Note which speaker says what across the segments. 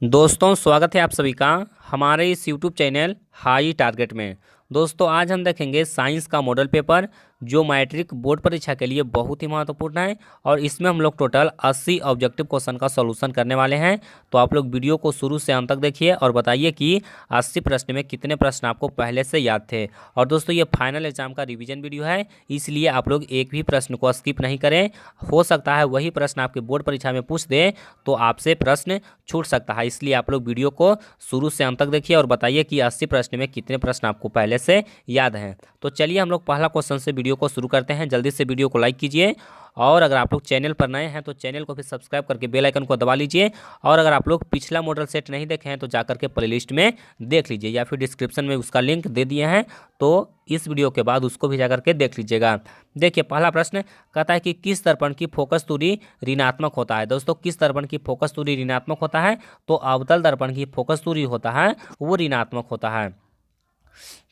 Speaker 1: दोस्तों स्वागत है आप सभी का हमारे इस YouTube चैनल हाई टारगेट में। दोस्तों आज हम देखेंगे साइंस का मॉडल पेपर जो मैट्रिक बोर्ड परीक्षा के लिए बहुत ही महत्वपूर्ण है और इसमें हम लोग टोटल 80 ऑब्जेक्टिव क्वेश्चन का सॉल्यूशन करने वाले हैं। तो आप लोग वीडियो को शुरू से अंत तक देखिए और बताइए कि 80 प्रश्न में कितने प्रश्न आपको पहले से याद थे। और दोस्तों ये फाइनल एग्जाम का रिवीजन वीडियो है, इसलिए आप लोग एक भी प्रश्न को स्किप नहीं करें। हो सकता है वही प्रश्न आपके बोर्ड परीक्षा में पूछ दे तो आपसे प्रश्न छूट सकता है, इसलिए आप लोग वीडियो को शुरू से अंत तक देखिए और बताइए कि 80 प्रश्न में कितने प्रश्न आपको पहले से याद हैं। तो चलिए हम लोग पहला क्वेश्चन से वीडियो को शुरू करते हैं। जल्दी से वीडियो को लाइक कीजिए और अगर आप लोग चैनल पर नए हैं तो चैनल को भी सब्सक्राइब करके बेल आइकन को दबा लीजिए। और अगर आप लोग पिछला मॉडल सेट नहीं देखे हैं तो जाकर के प्लेलिस्ट में देख लीजिए या फिर डिस्क्रिप्शन में उसका लिंक दे दिए हैं, तो इस वीडियो के बाद उसको भी जाकर के देख लीजिएगा। देखिए पहला प्रश्न कहता है कि किस दर्पण की फोकस दूरी ऋणात्मक होता है। दोस्तों किस दर्पण की फोकस दूरी ऋणात्मक होता है, तो अवतल दर्पण की फोकस दूरी होता है वो ऋणात्मक होता है।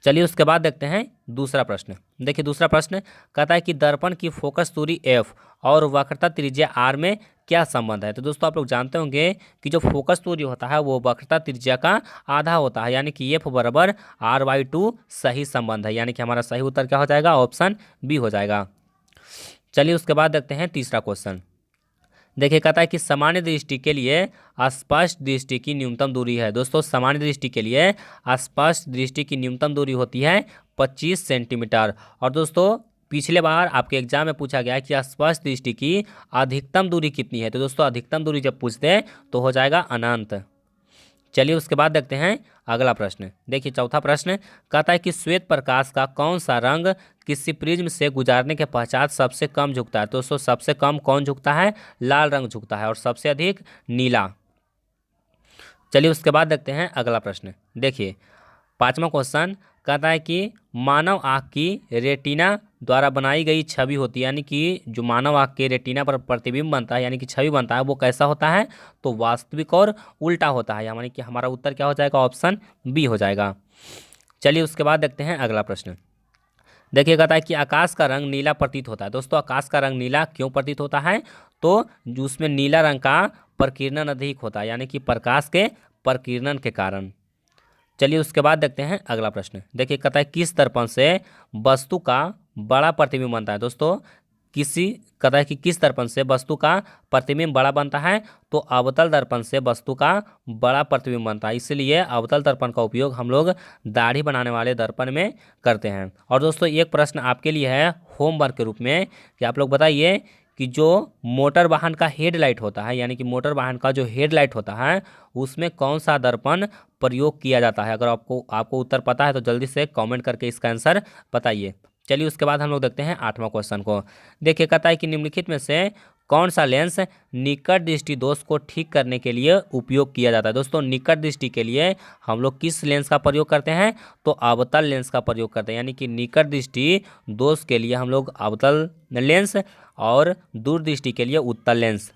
Speaker 1: चलिए उसके बाद देखते हैं दूसरा प्रश्न। देखिए दूसरा प्रश्न कहता है कि दर्पण की फोकस दूरी f और वक्रता त्रिज्या r में क्या संबंध है। तो दोस्तों आप लोग जानते होंगे कि जो फोकस दूरी होता है वो वक्रता त्रिज्या का आधा होता है, यानी कि f बराबर r/2 सही संबंध है, यानी कि हमारा सही उत्तर क्या हो जाएगा, ऑप्शन बी हो जाएगा। चलिए उसके बाद देखते हैं तीसरा क्वेश्चन। देखिए कहता है कि सामान्य दृष्टि के लिए स्पष्ट दृष्टि की न्यूनतम दूरी है। दोस्तों सामान्य दृष्टि के लिए स्पष्ट दृष्टि की न्यूनतम दूरी होती है 25 सेंटीमीटर। और दोस्तों पिछले बार आपके एग्जाम में पूछा गया है कि स्पष्ट दृष्टि की अधिकतम दूरी कितनी है। तो दोस्तों अधिकतम दूरी जब पूछते हैं तो हो जाएगा अनंत। चलिए उसके बाद देखते हैं अगला प्रश्न। देखिए चौथा प्रश्न कहता है कि श्वेत प्रकाश का कौन सा रंग किसी प्रिज्म से गुजारने के पश्चात सबसे कम झुकता है। तो दोस्तों सबसे कम कौन झुकता है, लाल रंग झुकता है और सबसे अधिक नीला। चलिए उसके बाद देखते हैं अगला प्रश्न। देखिए पांचवा क्वेश्चन कहता है कि मानव आँख की रेटिना द्वारा बनाई गई छवि होती है, यानी कि जो मानव आँख के रेटिना पर प्रतिबिंब बनता है यानी कि छवि बनता है वो कैसा होता है, तो वास्तविक और उल्टा होता है, यानी कि हमारा उत्तर क्या हो जाएगा, ऑप्शन बी हो जाएगा। चलिए उसके बाद देखते हैं अगला प्रश्न। देखिए कहता है कि आकाश का रंग नीला प्रतीत होता है। दोस्तों आकाश का रंग नीला क्यों प्रतीत होता है, तो जो उसमें नीला रंग का प्रकीर्णन अधिक होता है, यानी कि प्रकाश के प्रकीर्णन के कारण। चलिए उसके बाद देखते हैं अगला प्रश्न। देखिए कहता है किस दर्पण से वस्तु का बड़ा प्रतिबिंब बनता है। दोस्तों कहता है कि किस दर्पण से वस्तु का प्रतिबिंब बड़ा बनता है, तो अवतल दर्पण से वस्तु का बड़ा प्रतिबिंब बनता है, इसलिए अवतल दर्पण का उपयोग हम लोग दाढ़ी बनाने वाले दर्पण में करते हैं। और दोस्तों एक प्रश्न आपके लिए है होमवर्क के रूप में कि आप लोग बताइए कि जो मोटर वाहन का हेडलाइट होता है, यानी कि मोटर वाहन का जो हेडलाइट होता है उसमें कौन सा दर्पण प्रयोग किया जाता है। अगर आपको उत्तर पता है तो जल्दी से कमेंट करके इसका आंसर बताइए। चलिए उसके बाद हम लोग देखते हैं आठवां क्वेश्चन को। देखिए कहता है कि निम्नलिखित में से कौन सा लेंस निकट दृष्टि दोष को ठीक करने के लिए उपयोग किया जाता है। दोस्तों निकट दृष्टि के लिए हम लोग किस लेंस का प्रयोग करते हैं, तो अवतल लेंस का प्रयोग करते हैं, यानी कि निकट दृष्टि दोष के लिए हम लोग अवतल लेंस और दूर दृष्टि के लिए उत्तल लेंस।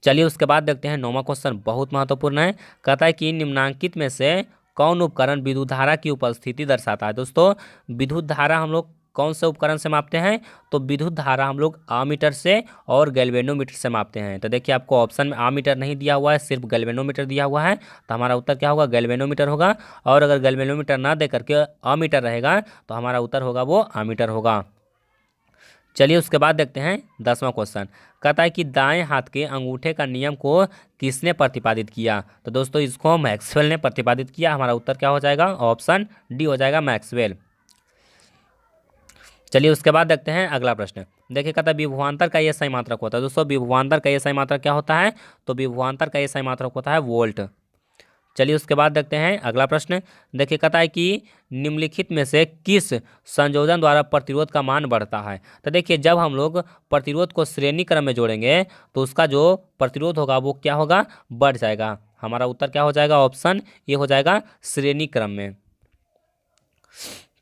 Speaker 1: चलिए उसके बाद देखते हैं नौवां क्वेश्चन, बहुत महत्वपूर्ण है। कहता है कि निम्नांकित में से कौन उपकरण विद्युत धारा की उपस्थिति दर्शाता है। दोस्तों विद्युत धारा हम लोग कौन से उपकरण से मापते हैं, तो विद्युत धारा हम लोग आमीटर से और गैल्वेनोमीटर से मापते हैं। तो देखिए आपको ऑप्शन में आमीटर नहीं दिया हुआ है, सिर्फ गैल्वेनोमीटर दिया हुआ है, तो हमारा उत्तर क्या होगा, गैल्वेनोमीटर होगा। और अगर गैल्वेनोमीटर ना दे करके आमीटर रहेगा तो हमारा उत्तर होगा वो आमीटर होगा। चलिए उसके बाद देखते हैं 10वां क्वेश्चन। कहता है कि दाएं हाथ के अंगूठे का नियम को किसने प्रतिपादित किया। तो दोस्तों इसको मैक्सवेल ने प्रतिपादित किया, हमारा उत्तर क्या हो जाएगा, ऑप्शन डी हो जाएगा, मैक्सवेल। चलिए उसके बाद देखते हैं अगला प्रश्न। देखिए कहता है विभवांतर का ये सही मात्रक होता है। दोस्तों विभवांतर का ये सही मात्रक क्या होता है, तो विभवांतर का ये सही मात्रक होता है वोल्ट। चलिए उसके बाद देखते हैं अगला प्रश्न। देखिए कहता है कि निम्नलिखित में से किस संयोजन द्वारा प्रतिरोध का मान बढ़ता है। तो देखिए जब हम लोग प्रतिरोध को श्रेणी क्रम में जोड़ेंगे तो उसका जो प्रतिरोध होगा वो क्या होगा, बढ़ जाएगा। हमारा उत्तर क्या हो जाएगा, ऑप्शन ये हो जाएगा, श्रेणी क्रम में।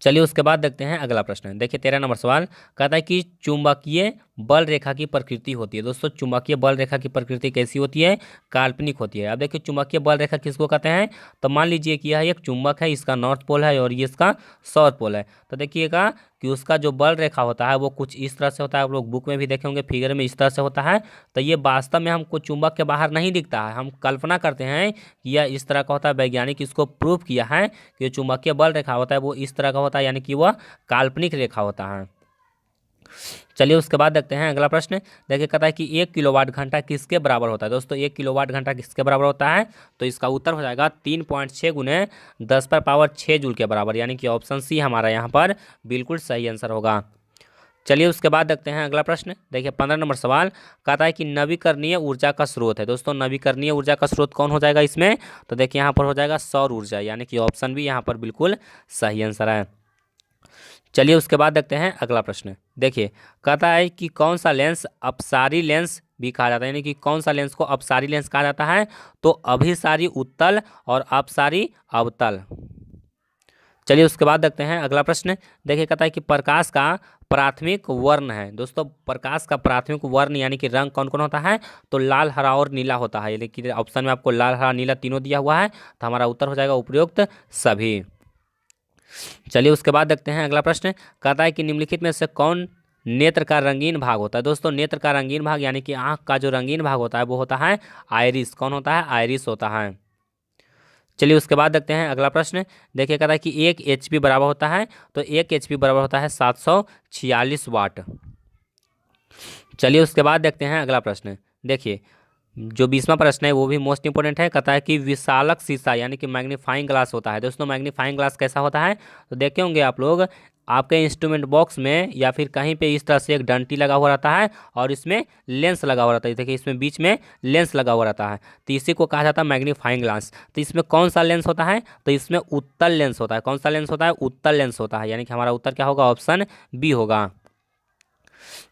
Speaker 1: चलिए उसके बाद देखते हैं अगला प्रश्न। देखिए 13 नंबर सवाल कहता है कि चुंबकीय बल रेखा की प्रकृति होती है। दोस्तों चुंबकीय बल रेखा की प्रकृति कैसी होती है, काल्पनिक होती है। अब देखिए चुंबकीय बल रेखा किसको कहते हैं, तो मान लीजिए कि यह एक चुंबक है, इसका नॉर्थ पोल है और ये इसका साउथ पोल है। तो देखिएगा कि उसका जो बल रेखा होता है वो कुछ इस तरह से होता है। आप लोग बुक में भी देखे होंगे, फिगर में इस तरह से होता है। तो ये वास्तव में हमको चुंबक के बाहर नहीं दिखता है, हम कल्पना करते हैं कि यह इस तरह का होता है। वैज्ञानिक इसको प्रूव किया है कि जो चुंबकीय बल रेखा होता है वो इस तरह का होता है, यानी कि वह काल्पनिक रेखा होता है। चलिए उसके बाद देखते हैं अगला प्रश्न। देखिए कहता है कि 1 किलोवाट घंटा किसके बराबर होता है। दोस्तों 1 किलोवाट घंटा किसके बराबर होता है, तो इसका उत्तर हो जाएगा 3.6 गुने 10⁻6 जूल के बराबर, यानी कि ऑप्शन सी हमारा यहाँ पर बिल्कुल सही आंसर होगा। चलिए उसके बाद देखते हैं अगला प्रश्न। देखिए 15 नंबर सवाल कहता है कि नवीकरणीय ऊर्जा का स्रोत है। दोस्तों नवीकरणीय ऊर्जा का स्रोत कौन हो जाएगा इसमें, तो देखिए यहाँ पर हो जाएगा सौर ऊर्जा, यानी कि ऑप्शन भी यहाँ पर बिल्कुल सही आंसर है। चलिए उसके बाद देखते हैं अगला प्रश्न। देखिए कहता है कि कौन सा लेंस अपसारी लेंस भी कहा जाता है, यानी कि कौन सा लेंस को अपसारी लेंस कहा जाता है, तो अभिसारी उत्तल और अपसारी अवतल। चलिए उसके बाद देखते हैं अगला प्रश्न। देखिए कहता है कि प्रकाश का प्राथमिक वर्ण है। दोस्तों प्रकाश का प्राथमिक वर्ण यानी कि रंग कौन कौन होता है, तो लाल, हरा और नीला होता है। लेकिन ऑप्शन में आपको लाल, हरा, नीला तीनों दिया हुआ है, तो हमारा उत्तर हो जाएगा उपयुक्त सभी। चलिए उसके बाद देखते हैं अगला प्रश्न। कहता है कि निम्नलिखित में से कौन नेत्र का रंगीन भाग होता है। दोस्तों नेत्र का रंगीन भाग यानी कि आंख का जो रंगीन भाग होता है वो होता है आइरिस। कौन होता है, आइरिस होता है। चलिए उसके बाद देखते हैं अगला प्रश्न। देखिए कहता है कि 1 HP बराबर होता है, तो 1 HP बराबर होता है 746 वाट। चलिए उसके बाद देखते हैं अगला प्रश्न। देखिए जो 20वां प्रश्न है वो भी मोस्ट इंपोर्टेंट है। कहता है कि विशालक शीशा यानी कि मैग्नीफाइंग ग्लास होता है। दोस्तों मैग्नीफाइंग ग्लास कैसा होता है, तो देखे होंगे आप लोग आपके इंस्ट्रूमेंट बॉक्स में या फिर कहीं पे इस तरह से एक डंटी लगा हुआ रहता है और इसमें लेंस लगा हुआ रहता है। देखिए इसमें बीच में लेंस लगा हुआ रहता है, तो इसी को कहा जाता है मैग्नीफाइंग ग्लास। तो इसमें कौन सा लेंस होता है, तो इसमें उत्तल लेंस होता है। कौन सा लेंस होता है, उत्तल लेंस होता है, यानी कि हमारा उत्तर क्या होगा, ऑप्शन बी होगा।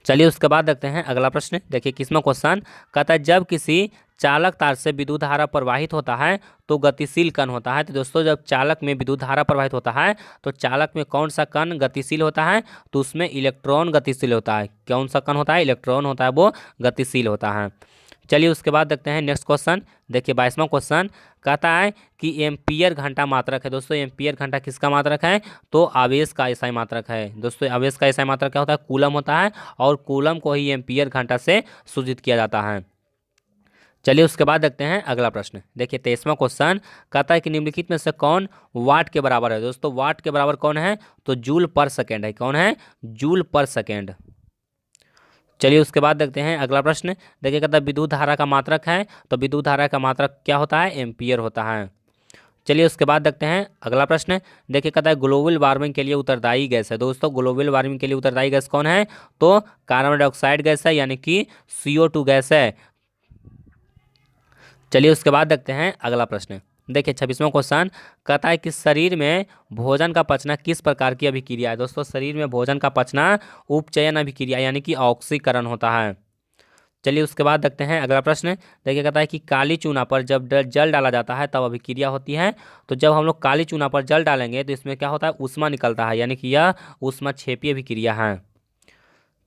Speaker 1: चलिए उसके बाद देखते हैं अगला प्रश्न। देखिए किसमें क्वेश्चन कहता है जब किसी चालक तार से विद्युत धारा प्रवाहित होता है तो गतिशील कण होता है। तो दोस्तों जब चालक में विद्युत धारा प्रवाहित होता है तो चालक में कौन सा कण गतिशील होता है, तो उसमें इलेक्ट्रॉन गतिशील होता है। कौन सा कण होता है, इलेक्ट्रॉन होता है, वो गतिशील होता है। चलिए उसके बाद देखते हैं नेक्स्ट क्वेश्चन। देखिए 22वां क्वेश्चन कहता है कि एम्पियर घंटा मात्रक है। दोस्तों एम्पियर घंटा किसका मात्रक है, तो आवेश का एसआई मात्रक है। दोस्तों आवेश का एसआई मात्रक क्या होता है, कूलम होता है, और कूलम को ही एम्पियर घंटा से सूचित किया जाता है। चलिए उसके बाद देखते हैं अगला प्रश्न। देखिए 23वां क्वेश्चन कहता है कि निम्नलिखित में से कौन वाट के बराबर है। दोस्तों वाट के बराबर कौन है, तो जूल पर सेकेंड है। कौन है, जूल पर सेकेंड। चलिए उसके बाद देखते हैं अगला प्रश्न। देखिए कहता है विद्युत धारा का मात्रक है, तो विद्युत धारा का मात्रक क्या होता है, एम्पियर होता है। चलिए उसके बाद देखते हैं अगला प्रश्न। देखिए कहता है ग्लोबल वार्मिंग के लिए उत्तरदायी गैस है। दोस्तों ग्लोबल वार्मिंग के लिए उत्तरदायी गैस कौन है, तो कार्बन डाइऑक्साइड गैस है, यानी कि CO2 गैस है। चलिए उसके बाद देखते हैं अगला प्रश्न। देखिए 26वां क्वेश्चन कहता है कि शरीर में भोजन का पचना किस प्रकार की अभिक्रिया है। दोस्तों शरीर में भोजन का पचना उपचयन अभिक्रिया यानी कि ऑक्सीकरण होता है। चलिए उसके बाद देखते हैं अगला प्रश्न। देखिए कहता है कि काली चूना पर जब जल डाला जाता है तब अभिक्रिया होती है। तो जब हम लोग काली चूना पर जल डालेंगे तो इसमें क्या होता है, ऊष्मा निकलता है, यानी कि यह ऊष्माक्षेपी अभिक्रिया है।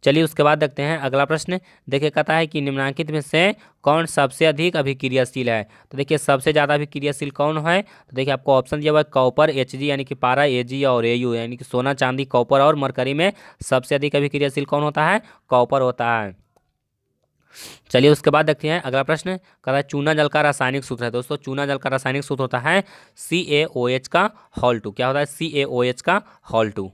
Speaker 1: चलिए उसके बाद देखते हैं अगला प्रश्न। देखिए कहता है कि निम्नलिखित में से कौन सबसे अधिक अभिक्रियाशील है। तो देखिए सबसे ज़्यादा अभिक्रियाशील कौन है, तो देखिए आपको ऑप्शन दिया हुआ है कॉपर, Hg यानी कि पारा, Ag और Au यानी कि सोना, चांदी, कॉपर और मरकरी में सबसे अधिक अभिक्रियाशील कौन होता है, कॉपर होता है। चलिए उसके बाद देखते हैं अगला प्रश्न। कहता है चूना जल का रासायनिक सूत्र है। दोस्तों चूना जल का रासायनिक सूत्र होता है CaOH का होल 2। क्या होता है, CaOH का होल 2।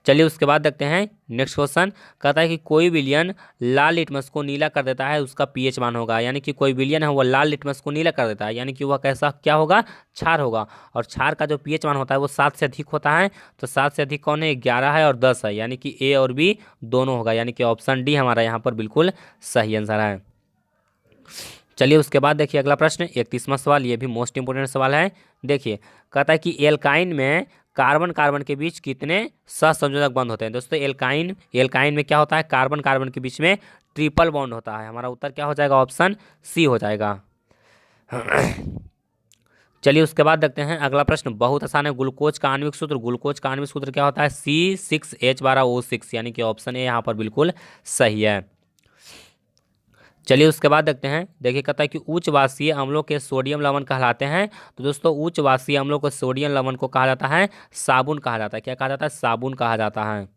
Speaker 1: चलिए उसके बाद देखते हैं नेक्स्ट क्वेश्चन। कहता है कि कोई विलयन लाल लिटमस को नीला कर देता है, उसका pH मान होगा। यानी कि कोई विलयन है वो लाल लिटमस को नीला कर देता है, यानी कि वह कैसा क्या होगा, क्षार होगा। और क्षार का जो pH मान होता है वो 7 से अधिक होता है। तो 7 से अधिक कौन है, 11 है और 10 है, यानी कि A और B दोनों होगा, यानी कि ऑप्शन डी हमारा यहाँ पर बिल्कुल सही आंसर है। चलिए उसके बाद देखिए अगला प्रश्न 31वां सवाल, ये भी मोस्ट इंपोर्टेंट सवाल है। देखिए कहता है कि एल्काइन में कार्बन कार्बन के बीच कितने सहसंयोजक बंध होते हैं। दोस्तों एल्काइन में क्या होता है, कार्बन कार्बन के बीच में ट्रिपल बॉन्ड होता है। हमारा उत्तर क्या हो जाएगा, ऑप्शन सी हो जाएगा। चलिए उसके बाद देखते हैं अगला प्रश्न, बहुत आसान है। ग्लूकोज का आणविक सूत्र, ग्लूकोज का आणविक सूत्र क्या होता है, C6H12O6, यानी कि ऑप्शन ए यहाँ पर बिल्कुल सही है। चलिए उसके बाद देखते हैं। देखिए कहता है कि उच्च वाष्पीय अम्लों के सोडियम लवण कहलाते हैं। तो दोस्तों उच्च वाष्पीय अम्लों को सोडियम लवण को कहा जाता है साबुन कहा जाता है। क्या कहा जाता है? साबुन कहा जाता है।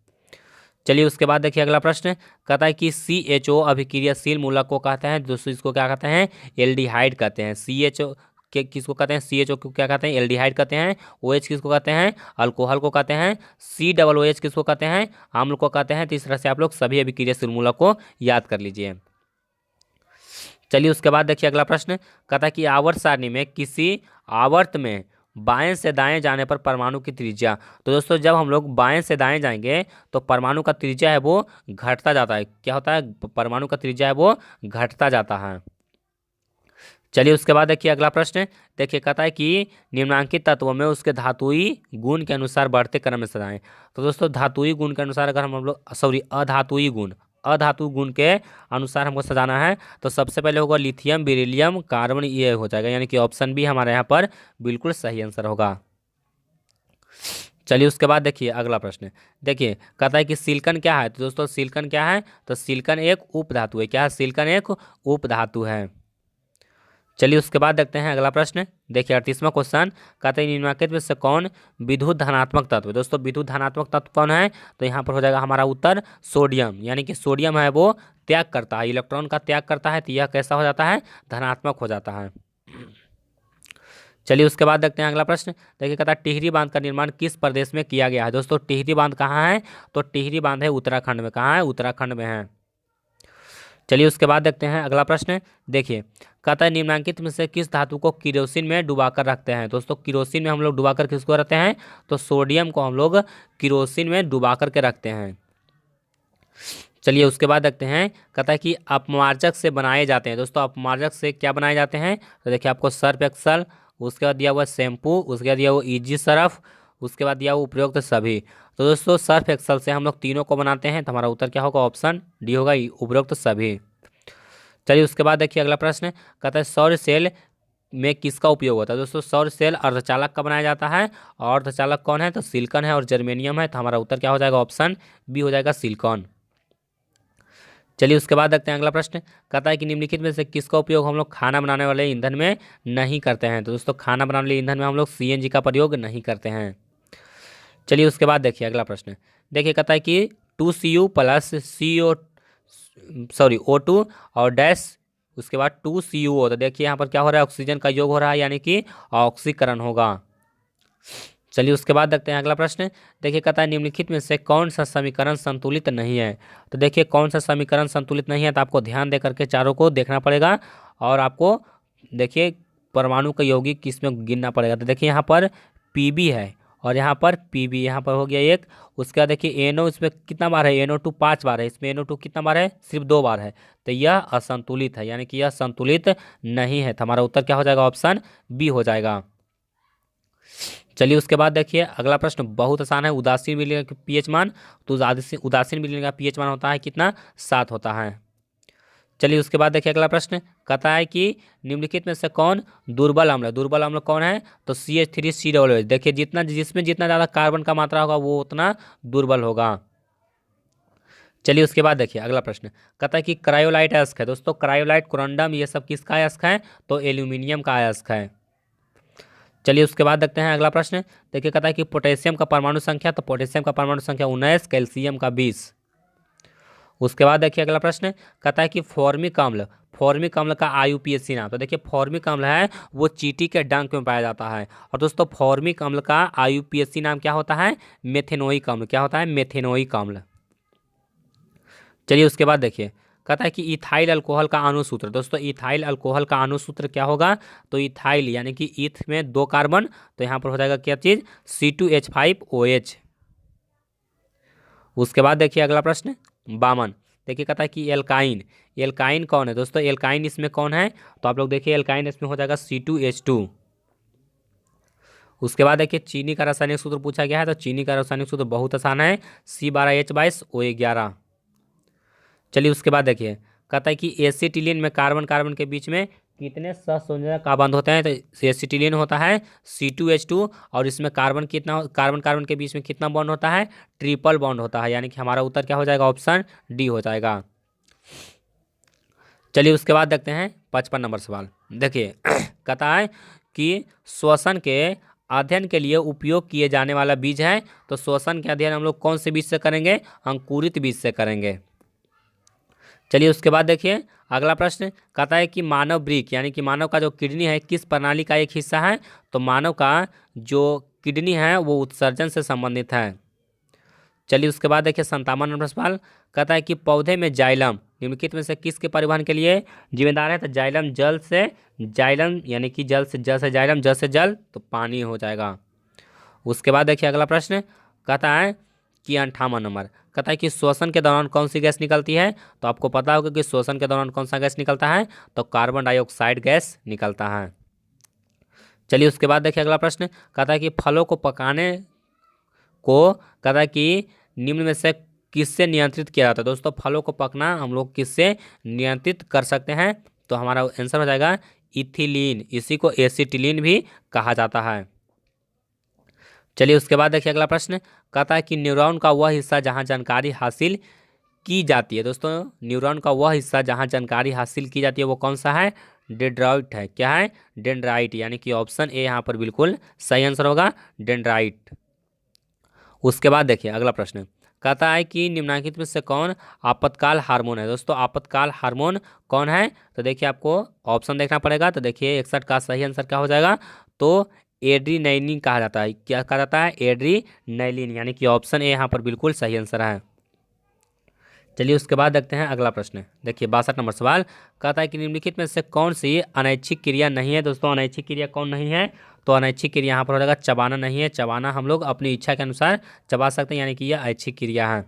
Speaker 1: चलिए उसके बाद देखिए अगला प्रश्न कहता है कि CHO अभिक्रियाशील मूलक को कहते हैं। दोस्तों इसको क्या कहते हैं? एल्डिहाइड कहते हैं। CHO के किसको कहते हैं? CHO को क्या कहते हैं? एल्डिहाइड कहते हैं। OH किसको कहते हैं? अल्कोहल को कहते हैं। COOH किसको कहते हैं? अम्ल को कहते हैं। तो इस तरह से आप लोग सभी अभिक्रियाशील मूलक को याद कर लीजिए। चलिए उसके बाद देखिए अगला प्रश्न कहता है कि आवर्त सारणी में किसी आवर्त में बाएं से दाएं जाने पर परमाणु की त्रिज्या। तो दोस्तों जब हम लोग बाएं से दाएं जाएंगे तो परमाणु का त्रिज्या है वो घटता जाता है। क्या होता है? परमाणु का त्रिज्या है वो घटता जाता है। चलिए उसके बाद देखिए अगला प्रश्न। देखिए कहता है कि निम्नांकित तत्वों में उसके धातुई गुण के अनुसार बढ़ते क्रम में सजाएं। तो दोस्तों धातुई गुण के अनुसार अगर हम लोग अधातु गुण के अनुसार हमको सजाना है तो सबसे पहले होगा लिथियम, बेरिलियम, कार्बन, ये हो जाएगा। यानी कि ऑप्शन बी हमारे यहाँ पर बिल्कुल सही आंसर होगा। चलिए उसके बाद देखिए अगला प्रश्न। देखिए कहता है कि सिलिकॉन क्या है? तो दोस्तों सिलिकॉन क्या है? तो सिलिकॉन एक उपधातु है। क्या है? सिलिकॉन एक उपधातु है। चलिए उसके बाद देखते हैं अगला प्रश्न। देखिए 38वां क्वेश्चन कहते हैं निम्नलिखित में से कौन विद्युत धनात्मक तत्व है? दोस्तों विद्युत धनात्मक तत्व कौन है? तो यहाँ पर हो जाएगा हमारा उत्तर सोडियम। यानी कि सोडियम है वो त्याग करता है, इलेक्ट्रॉन का त्याग करता है। तो यह कैसा हो जाता है? धनात्मक हो जाता है। चलिए उसके बाद देखते हैं अगला प्रश्न। देखिए कहता है टिहरी बांध का निर्माण किस प्रदेश में किया गया है? दोस्तों टिहरी बांध कहाँ है? तो टिहरी बांध है उत्तराखंड में। कहाँ है? उत्तराखंड में है। चलिए उसके बाद देखते हैं अगला प्रश्न। देखिए कहता है निम्नलिखित में से किस धातु को किरोसिन में डुबाकर रखते हैं? दोस्तों किरोसिन में हम लोग डुबाकर किसको रखते हैं? तो सोडियम को हम लोग किरोसिन में डुबा करके रखते हैं। चलिए उसके बाद देखते हैं। कहता है कि अपमार्जक से बनाए जाते हैं। दोस्तों अपमार्जक से क्या बनाए जाते हैं? तो देखिए आपको सर्फ एक्सल, उसके बाद दिया हुआ शैम्पू, उसके बाद दिया हुआ इजी सर्फ, उसके बाद दिया हुआ उपयुक्त सभी। तो दोस्तों सर्फ एक्सल से हम लोग तीनों को बनाते हैं। तो हमारा उत्तर क्या होगा? ऑप्शन डी होगा, उपयुक्त सभी। चलिए उसके बाद देखिए अगला प्रश्न। कहता है सौर सेल में किसका उपयोग होता है? दोस्तों सौर सेल अर्धचालक का बनाया जाता है। और अर्धचालक कौन है? तो सिलिकॉन है और जर्मेनियम है। तो हमारा उत्तर क्या हो जाएगा? ऑप्शन बी हो जाएगा, सिलिकॉन। चलिए उसके बाद देखते हैं अगला प्रश्न। कहता है कि निम्नलिखित में से किसका उपयोग हम लोग खाना बनाने वाले ईंधन में नहीं करते हैं? तो दोस्तों खाना बनाने वाले ईंधन में हम लोग CNG का प्रयोग नहीं करते हैं। चलिए उसके बाद देखिए अगला प्रश्न। देखिए कहता है कि 2Cu प्लस O2 और डैश उसके बाद 2CuO। तो देखिए यहाँ पर क्या हो रहा है? ऑक्सीजन का योग हो रहा है, यानी कि ऑक्सीकरण होगा। चलिए उसके बाद देखते हैं अगला प्रश्न। देखिए कहता है निम्नलिखित में से कौन सा समीकरण संतुलित नहीं है? तो देखिए कौन सा समीकरण संतुलित नहीं है, तो आपको ध्यान दे करके चारों को देखना पड़ेगा और आपको देखिए परमाणु का यौगिक किसमें गिनना पड़ेगा। तो देखिए यहाँ पर Pb है और यहाँ पर Pb, यहाँ पर हो गया एक। उसके बाद देखिए NO, इसमें कितना बार है? NO2 5 बार है। इसमें NO2 कितना बार है? सिर्फ 2 बार है। तो यह असंतुलित है, यानी कि यह संतुलित नहीं है। तो हमारा उत्तर क्या हो जाएगा? ऑप्शन बी हो जाएगा। चलिए उसके बाद देखिए अगला प्रश्न बहुत आसान है। उदासीन विलयन का पीएच मान। तो उदासीन विलयन का पीएच मान होता है कितना? 7 होता है। चलिए उसके बाद देखिए अगला प्रश्न कहता है कि निम्नलिखित में से कौन दुर्बल अम्ल है? दुर्बल अम्ल कौन है? तो CH3COOH। देखिए जिसमें जितना ज़्यादा कार्बन का मात्रा होगा वो उतना दुर्बल होगा। चलिए उसके बाद देखिए अगला प्रश्न कहता है कि क्रायोलाइट अयस्क है। दोस्तों क्रायोलाइट, कोरंडम, ये सब किसका अयस्क है? तो एल्यूमिनियम का अयस्क है। चलिए उसके बाद देखते हैं अगला प्रश्न। देखिए कहता है कि पोटेशियम का परमाणु संख्या। तो पोटेशियम का परमाणु संख्या 19, कैल्शियम का 20। उसके बाद देखिए अगला प्रश्न कहता है कि फॉर्मिक अम्ल का IUPAC नाम। तो देखिए फॉर्मिक अम्ल है वो चींटी के डंक में पाया जाता है। और दोस्तों फॉर्मिक अम्ल का IUPAC नाम क्या होता है? मेथेनोइक अम्ल। क्या होता है? मेथेनोइक अम्ल। चलिए उसके बाद देखिए कहता है कि इथाइल अल्कोहल का अणुसूत्र। दोस्तों इथाइल अल्कोहल का अणुसूत्र क्या होगा? तो इथाइल यानी कि ईथ में 2 कार्बन, तो यहाँ पर हो जाएगा क्या चीज़? C2H5OH। उसके बाद देखिए अगला प्रश्न बामन। देखिए कहता है कि एल्काइन कौन है? दोस्तों एल्काइन इसमें कौन है? तो आप लोग देखिए एल्काइन इसमें हो जाएगा C2H2। उसके बाद देखिए चीनी का रासायनिक सूत्र पूछा गया है। तो चीनी का रासायनिक सूत्र बहुत आसान है, C12H22O11। चलिए उसके बाद देखिए कहता है कि एसिटिलीन में कार्बन कार्बन के बीच में कितने सहसंयोजक बंध होते हैं? तो एसिटिलीन होता है C2H2 और इसमें कार्बन कार्बन के बीच में कितना बॉन्ड होता है? ट्रिपल बॉन्ड होता है। यानी कि हमारा उत्तर क्या हो जाएगा? ऑप्शन डी हो जाएगा। चलिए उसके बाद देखते हैं 55 नंबर सवाल। देखिए कहता है कि श्वसन के अध्ययन के लिए उपयोग किए जाने वाला बीज है, तो श्वसन के अध्ययन हम लोग कौन से बीज से करेंगे? अंकुरित बीज से करेंगे। चलिए उसके बाद देखिए अगला प्रश्न कहता है कि मानव वृक्क यानी कि मानव का जो किडनी है किस प्रणाली का एक हिस्सा है? तो मानव का जो किडनी है वो उत्सर्जन से संबंधित है। चलिए उसके बाद देखिए 57 नंबर सवाल कहता है कि पौधे में जाइलम निम्नलिखित में से किसके परिवहन के लिए जिम्मेदार है? तो जाइलम जल से जाइलम यानी कि जल से जाइलम, जल से जल तो पानी हो जाएगा। उसके बाद देखिए अगला प्रश्न कहता है कि 58 नंबर कहता है कि श्वसन के दौरान कौन सी गैस निकलती है? तो आपको पता होगा कि श्वसन के दौरान कौन सा गैस निकलता है? तो कार्बन डाइऑक्साइड गैस निकलता है। चलिए उसके बाद देखिए अगला प्रश्न कहता है कि फलों को पकाने को कहता है कि निम्न में से किससे नियंत्रित किया जाता है? दोस्तों फलों को पकना हम लोग किससे नियंत्रित कर सकते हैं? तो हमारा आंसर हो जाएगा इथिलीन, इसी को एसिटिलीन भी कहा जाता है। चलिए उसके बाद देखिए अगला प्रश्न कहता है कि न्यूरॉन का वह हिस्सा जहां जानकारी हासिल की जाती है। दोस्तों न्यूरॉन का वह हिस्सा जहां जानकारी हासिल की जाती है वो कौन सा है? डेंड्राइट है। क्या है? डेंड्राइट, यानी कि ऑप्शन ए यहाँ पर बिल्कुल सही आंसर होगा, डेंड्राइट। उसके बाद देखिए अगला प्रश्न कहता है कि निम्नलिखित में से कौन आपातकाल हार्मोन है? दोस्तों आपातकाल हार्मोन कौन है? तो देखिए आपको ऑप्शन देखना पड़ेगा। तो देखिए 61 का सही आंसर क्या हो जाएगा? तो एड्रीनलिन कहा जाता है। क्या कहा जाता है? एड्रीनलिन, यानी कि ऑप्शन ए यहाँ पर बिल्कुल सही आंसर है। चलिए उसके बाद देखते हैं अगला प्रश्न। देखिए 62 नंबर सवाल कहता है कि निम्नलिखित में से कौन सी अनैच्छिक क्रिया नहीं है? दोस्तों अनैच्छिक क्रिया कौन नहीं है? तो अनैच्छिक क्रिया यहाँ पर हो जाएगा चबाना नहीं है। चबाना हम लोग अपनी इच्छा के अनुसार चबा सकते हैं, यानी कि यह ऐच्छिक क्रिया है।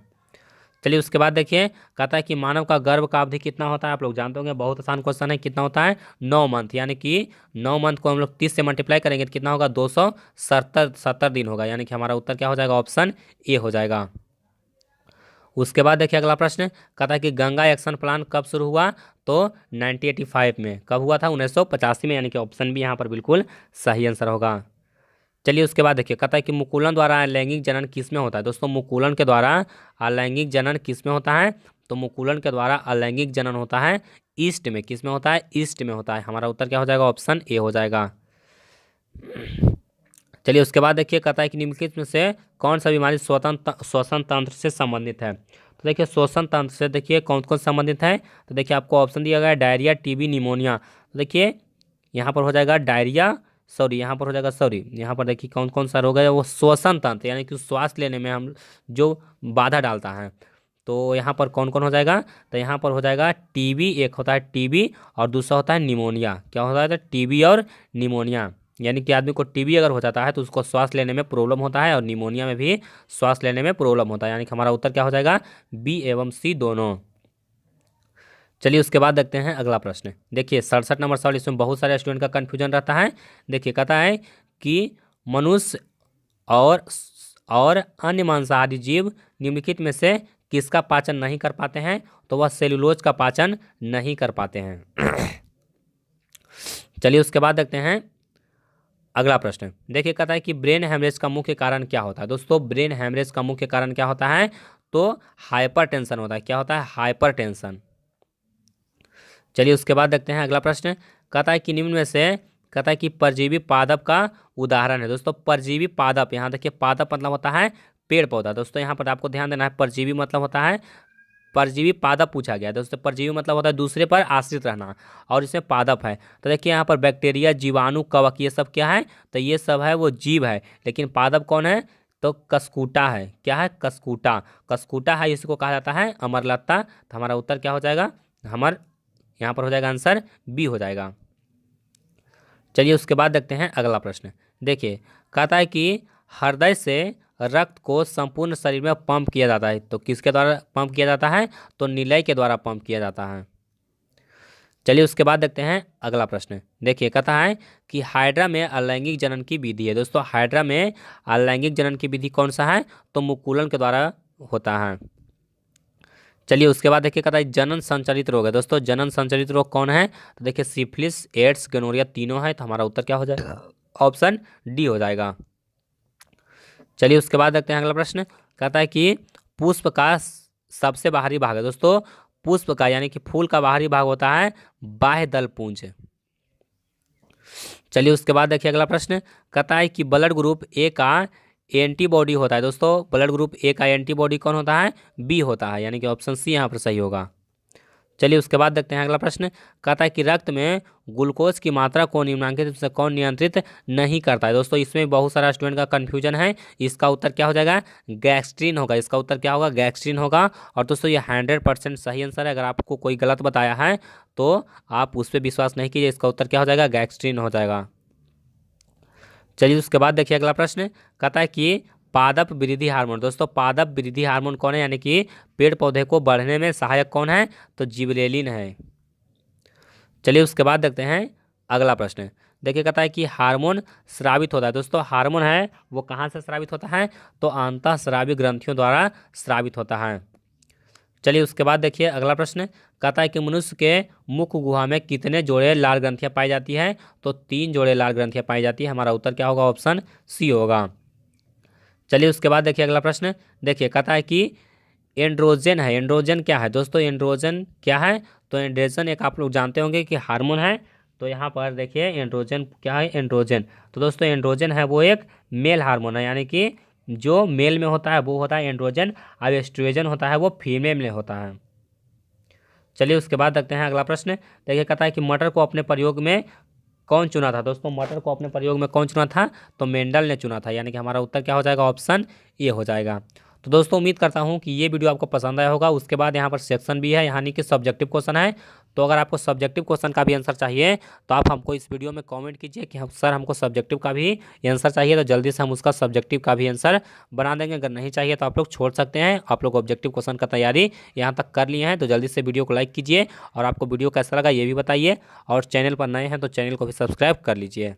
Speaker 1: चलिए उसके बाद देखिए कहता है कि मानव का गर्भ का अवधि कितना होता है? आप लोग जानते होंगे, बहुत आसान क्वेश्चन है। कितना होता है? 9 मंथ, यानी कि 9 मंथ को हम लोग 30 से मल्टीप्लाई करेंगे तो कितना होगा? 270 दिन होगा, यानी कि हमारा उत्तर क्या हो जाएगा? ऑप्शन ए हो जाएगा। उसके बाद देखिए अगला प्रश्न कहता है कि गंगा एक्शन प्लान कब शुरू हुआ? तो 1985 में। कब हुआ था? 1985 में, यानी कि ऑप्शन बी यहाँ पर बिल्कुल सही आंसर होगा। चलिए उसके बाद देखिए कहता है कि मुकुलन द्वारा अलैंगिक जनन किस में होता है? दोस्तों मुकुलन के द्वारा अलैंगिक जनन किस में होता है? तो मुकुलन के द्वारा अलैंगिक जनन होता है ईस्ट में। किस में होता है? ईस्ट में होता है। हमारा उत्तर क्या हो जाएगा? ऑप्शन ए हो जाएगा। चलिए उसके बाद देखिए कहता है कि निम्नलिखित में से कौन सा बीमारी श्वसन तंत्र से संबंधित है? तो देखिए श्वसन तंत्र से देखिए कौन कौन संबंधित है? तो देखिए आपको ऑप्शन दिया गया है डायरिया, टीबी, निमोनिया। तो देखिए यहाँ पर हो जाएगा डायरिया, यहाँ पर हो जाएगा यहाँ पर देखिए कौन कौन सा रोग है? वो श्वसन तंत्र, यानी कि श्वास लेने में हम जो बाधा डालता है। तो यहाँ पर कौन कौन हो जाएगा? तो यहाँ पर हो जाएगा टीबी, एक होता है टीबी और दूसरा होता है निमोनिया। क्या होता है? तो टीबी और निमोनिया, यानी कि आदमी को टीबी अगर हो जाता है तो उसको श्वास लेने में प्रॉब्लम होता है और निमोनिया में भी श्वास लेने में प्रॉब्लम होता है, यानी कि हमारा उत्तर क्या हो जाएगा? बी एवं सी दोनों। चलिए उसके बाद देखते हैं अगला प्रश्न। देखिए 67 नंबर सवाल, इसमें बहुत सारे स्टूडेंट का कन्फ्यूजन रहता है। देखिए कहता है कि मनुष्य और अन्य मांसाहारी जीव निम्नलिखित में से किसका पाचन नहीं कर पाते हैं? तो वह सेलुलोज का पाचन नहीं कर पाते हैं। चलिए उसके बाद देखते हैं अगला प्रश्न। देखिए कहता है कि ब्रेन हैमरेज का मुख्य कारण क्या होता है? दोस्तों ब्रेन हैमरेज का मुख्य कारण क्या होता है? तो हाइपरटेंशन होता है। क्या होता है? हाइपरटेंशन। चलिए उसके बाद देखते हैं अगला प्रश्न। कहता है कि निम्न में से कहता है कि परजीवी पादप का उदाहरण है। दोस्तों परजीवी पादप, यहाँ देखिए पादप मतलब होता है पेड़ पौधा। दोस्तों यहाँ पर आपको ध्यान देना है, परजीवी मतलब होता है, परजीवी पादप पूछा गया है। दोस्तों परजीवी मतलब होता है दूसरे पर आश्रित रहना, और इसमें पादप है। तो देखिए यहाँ पर बैक्टीरिया, जीवाणु, कवक, ये सब क्या है? तो ये सब है वो जीव है, लेकिन पादप कौन है? तो कसकूटा है। क्या है? कसकूटा। कसकूटा है, इसको कहा जाता है अमरलता। तो हमारा उत्तर क्या हो जाएगा? यहाँ पर हो जाएगा आंसर बी हो जाएगा। चलिए उसके बाद देखते हैं अगला प्रश्न। देखिए कहता है कि हृदय से रक्त को संपूर्ण शरीर में पंप किया जाता है, तो किसके द्वारा पंप किया जाता है? तो निलय के द्वारा पंप किया जाता है। चलिए उसके बाद देखते हैं अगला प्रश्न। देखिए कहता है कि हाइड्रा में अलैंगिक जनन की विधि है। दोस्तों हाइड्रा में अलैंगिक जनन की विधि कौन सा है? तो मुकुलन के द्वारा होता है। चलिए उसके बाद देखिए कहता है जनन संचालित रोग है। दोस्तों जनन संचालित रोग कौन है? तो देखिए सिफिलिस, एड्स, गोनोरिया तीनों है। तो हमारा उत्तर क्या हो जाएगा? ऑप्शन डी हो जाएगा। चलिए उसके बाद देखते हैं अगला प्रश्न। कहता है कि पुष्प का सबसे बाहरी भाग है। दोस्तों पुष्प का यानी कि फूल का बाहरी भाग होता है बाह्य दल पुंज। चलिए उसके बाद देखिए अगला प्रश्न, कहता है कि ब्लड ग्रुप ए का एंटीबॉडी होता है। दोस्तों ब्लड ग्रुप ए का एंटीबॉडी कौन होता है? बी होता है, यानी कि ऑप्शन सी यहाँ पर सही होगा। चलिए उसके बाद देखते हैं अगला प्रश्न, कहता है कि रक्त में ग्लूकोज की मात्रा को निम्नलिखित में से कौन नियंत्रित नहीं करता है। दोस्तों इसमें बहुत सारा स्टूडेंट का कंफ्यूजन है, इसका उत्तर क्या हो जाएगा? गैस्ट्रिन होगा। इसका उत्तर क्या होगा? गैस्ट्रिन होगा। और दोस्तों ये 100% सही आंसर है। अगर आपको कोई गलत बताया है तो आप उस पर विश्वास नहीं कीजिए, इसका उत्तर क्या हो जाएगा? गैस्ट्रिन हो जाएगा। चलिए उसके बाद देखिए अगला प्रश्न, कहता है कि पादप वृद्धि हार्मोन। दोस्तों पादप वृद्धि हार्मोन कौन है, यानी कि पेड़ पौधे को बढ़ने में सहायक कौन है? तो जिबरेलिन है। चलिए उसके बाद देखते हैं अगला प्रश्न। देखिए कहता है कि हार्मोन स्रावित होता है। दोस्तों हार्मोन है वो कहाँ से स्रावित होता है? तो अंतःस्रावी ग्रंथियों द्वारा स्रावित होता है। चलिए उसके बाद देखिए अगला प्रश्न, कहता है कि मनुष्य के मुख गुहा में कितने जोड़े लाल ग्रंथियां पाई जाती हैं? तो 3 जोड़े लाल ग्रंथियां पाई जाती है। हमारा उत्तर क्या होगा? ऑप्शन सी होगा। चलिए उसके बाद देखिए अगला प्रश्न, देखिए कहता है कि एंड्रोजन है। एंड्रोजन क्या है? दोस्तों एंड्रोजन क्या है? तो एंड्रोजन एक आप लोग जानते होंगे कि हार्मोन है। तो यहाँ पर देखिए एंड्रोजन क्या है? एंड्रोजन, तो दोस्तों एंड्रोजन है वो एक मेल हार्मोन है, यानी कि जो मेल में होता है वो होता है एंड्रोजन, और एस्ट्रोजन होता है वो फीमेल में होता है। चलिए उसके बाद देखते हैं अगला प्रश्न। देखिए कहता है कि मटर को अपने प्रयोग में कौन चुना था? दोस्तों मटर को अपने प्रयोग में कौन चुना था? तो मेंडल ने चुना था, यानी कि हमारा उत्तर क्या हो जाएगा? ऑप्शन ए हो जाएगा। तो दोस्तों उम्मीद करता हूं कि ये वीडियो आपको पसंद आया होगा। उसके बाद यहाँ पर सेक्शन भी है, यानी कि सब्जेक्टिव क्वेश्चन है। तो अगर आपको सब्जेक्टिव क्वेश्चन का भी आंसर चाहिए तो आप हमको इस वीडियो में कमेंट कीजिए कि हम सर हमको सब्जेक्टिव का भी आंसर चाहिए, तो जल्दी से हम उसका सब्जेक्टिव का भी आंसर बना देंगे। अगर नहीं चाहिए तो आप लोग छोड़ सकते हैं। आप लोग ऑब्जेक्टिव क्वेश्चन का तैयारी यहाँ तक कर लिए हैं तो जल्दी से वीडियो को लाइक कीजिए, और आपको वीडियो कैसा लगा ये भी बताइए। और चैनल पर नए हैं तो चैनल को भी सब्सक्राइब कर लीजिए।